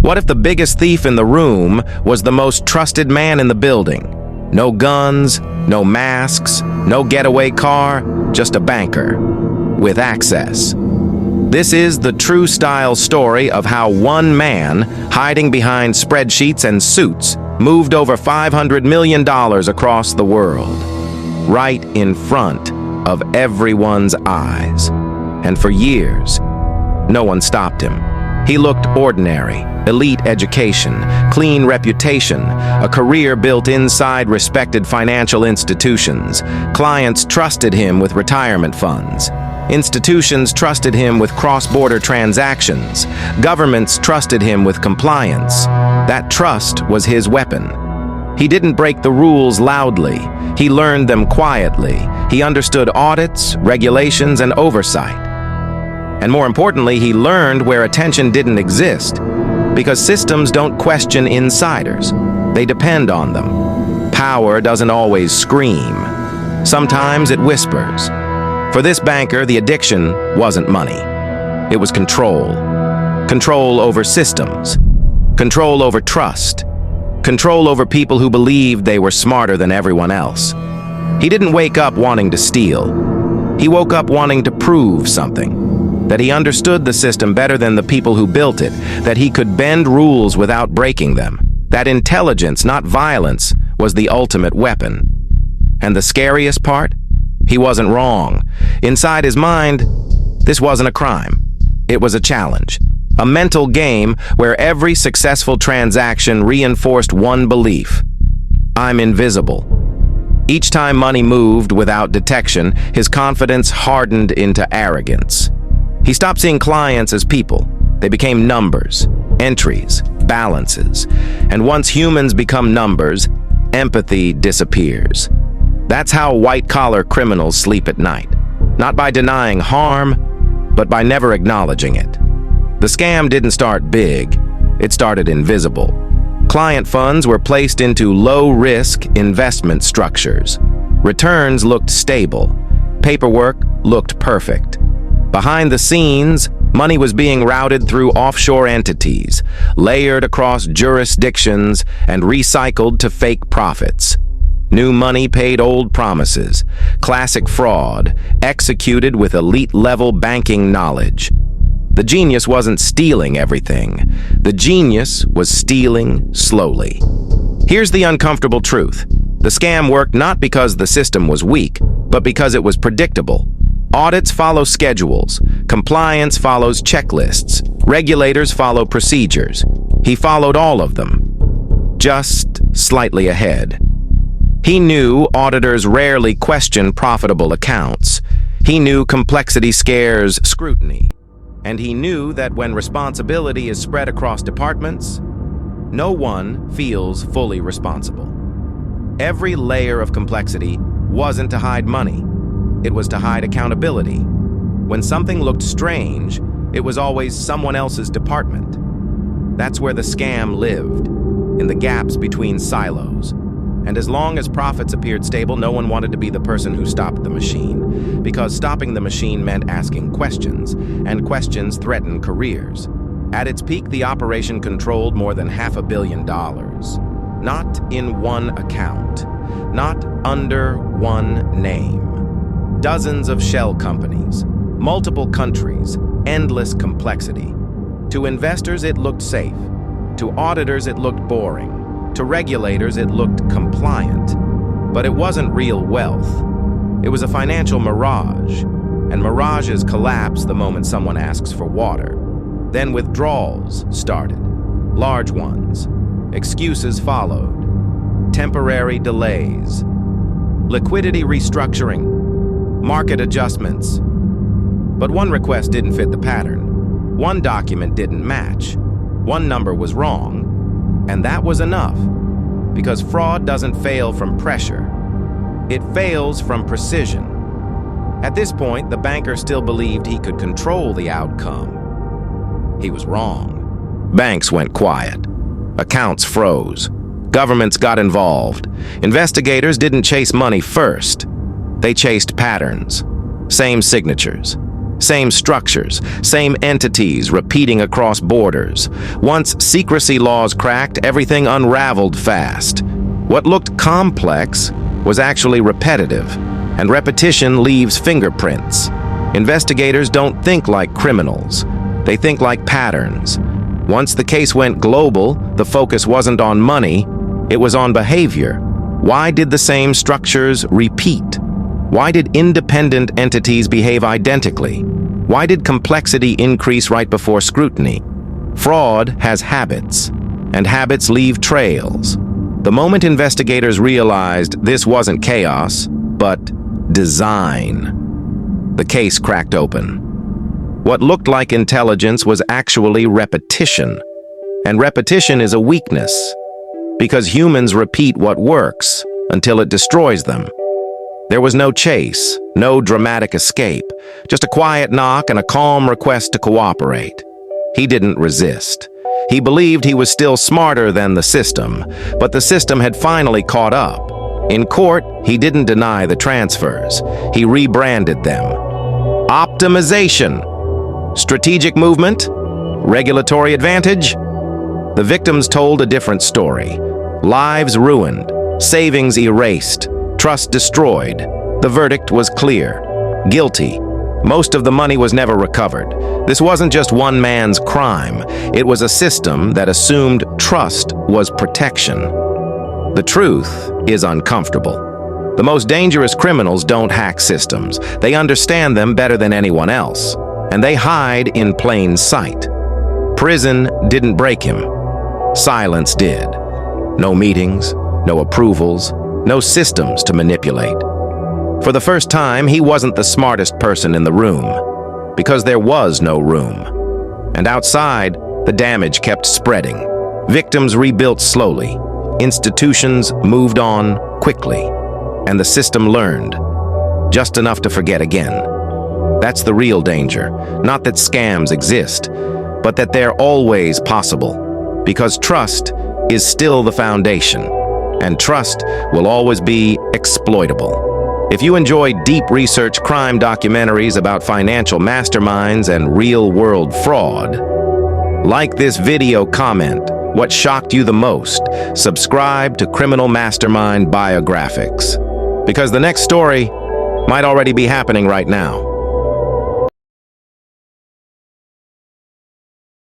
What if the biggest thief in the room was the most trusted man in the building? No guns, no masks, no getaway car, just a banker with access. This is the true style story of how one man, hiding behind spreadsheets and suits, moved over $500 million across the world, right in front of everyone's eyes. And for years, no one stopped him. He looked ordinary: elite education, clean reputation, a career built inside respected financial institutions. Clients trusted him with retirement funds. Institutions trusted him with cross-border transactions. Governments trusted him with compliance. That trust was his weapon. He didn't break the rules loudly. He learned them quietly. He understood audits, regulations, and oversight. And more importantly, he learned where attention didn't exist, because systems don't question insiders. They depend on them. Power doesn't always scream. Sometimes it whispers. For this banker, the addiction wasn't money. It was control. Control over systems. Control over trust. Control over people who believed they were smarter than everyone else. He didn't wake up wanting to steal. He woke up wanting to prove something. That he understood the system better than the people who built it. That he could bend rules without breaking them. That intelligence, not violence, was the ultimate weapon. And the scariest part? He wasn't wrong. Inside his mind, this wasn't a crime. It was a challenge. A mental game where every successful transaction reinforced one belief: I'm invisible. Each time money moved without detection, his confidence hardened into arrogance. He stopped seeing clients as people. They became numbers, entries, balances. And once humans become numbers, empathy disappears. That's how white-collar criminals sleep at night. Not by denying harm, but by never acknowledging it. The scam didn't start big. It started invisible. Client funds were placed into low-risk investment structures. Returns looked stable. Paperwork looked perfect. Behind the scenes, money was being routed through offshore entities, layered across jurisdictions, and recycled to fake profits. New money paid old promises. Classic fraud, executed with elite-level banking knowledge. The genius wasn't stealing everything. The genius was stealing slowly. Here's the uncomfortable truth. The scam worked not because the system was weak, but because it was predictable. Audits follow schedules. Compliance follows checklists. Regulators follow procedures. He followed all of them, just slightly ahead. He knew auditors rarely question profitable accounts. He knew complexity scares scrutiny. And he knew that when responsibility is spread across departments, no one feels fully responsible. Every layer of complexity wasn't to hide money. It was to hide accountability. When something looked strange, it was always someone else's department. That's where the scam lived, in the gaps between silos. And as long as profits appeared stable, no one wanted to be the person who stopped the machine, because stopping the machine meant asking questions, and questions threatened careers. At its peak, the operation controlled more than $500 million. Not in one account, not under one name. Dozens of shell companies, multiple countries, endless complexity. To investors, it looked safe. To auditors, it looked boring. To regulators, it looked compliant. But it wasn't real wealth. It was a financial mirage, and mirages collapse the moment someone asks for water. Then withdrawals started, large ones. Excuses followed. Temporary delays. Liquidity restructuring. Market adjustments. But one request didn't fit the pattern. One document didn't match. One number was wrong. And that was enough, because fraud doesn't fail from pressure. It fails from precision. At this point, the banker still believed he could control the outcome. He was wrong. Banks went quiet. Accounts froze. Governments got involved. Investigators didn't chase money first. They chased patterns. Same signatures. Same structures, same entities repeating across borders. Once secrecy laws cracked, everything unraveled fast. What looked complex was actually repetitive, and repetition leaves fingerprints. Investigators don't think like criminals. They think like patterns. Once the case went global, the focus wasn't on money, it was on behavior. Why did the same structures repeat? Why did independent entities behave identically? Why did complexity increase right before scrutiny? Fraud has habits, and habits leave trails. The moment investigators realized this wasn't chaos, but design, the case cracked open. What looked like intelligence was actually repetition. And repetition is a weakness, because humans repeat what works until it destroys them. There was no chase, no dramatic escape, just a quiet knock and a calm request to cooperate. He didn't resist. He believed he was still smarter than the system, but the system had finally caught up. In court, he didn't deny the transfers. He rebranded them. Optimization. Strategic movement? Regulatory advantage? The victims told a different story. Lives ruined, savings erased, trust destroyed. The verdict was clear. Guilty. Most of the money was never recovered. This wasn't just one man's crime. It was a system that assumed trust was protection. The truth is uncomfortable. The most dangerous criminals don't hack systems. They understand them better than anyone else, and they hide in plain sight. Prison didn't break him. Silence did. No meetings, no approvals, no systems to manipulate. For the first time, he wasn't the smartest person in the room, because there was no room. And outside, the damage kept spreading. Victims rebuilt slowly. Institutions moved on quickly. And the system learned, just enough to forget again. That's the real danger. Not that scams exist, but that they're always possible. Because trust is still the foundation, and trust will always be exploitable. If you enjoy deep research crime documentaries about financial masterminds and real-world fraud, like this video, comment what shocked you the most, subscribe to Criminal Mastermind Biographics, because the next story might already be happening right now.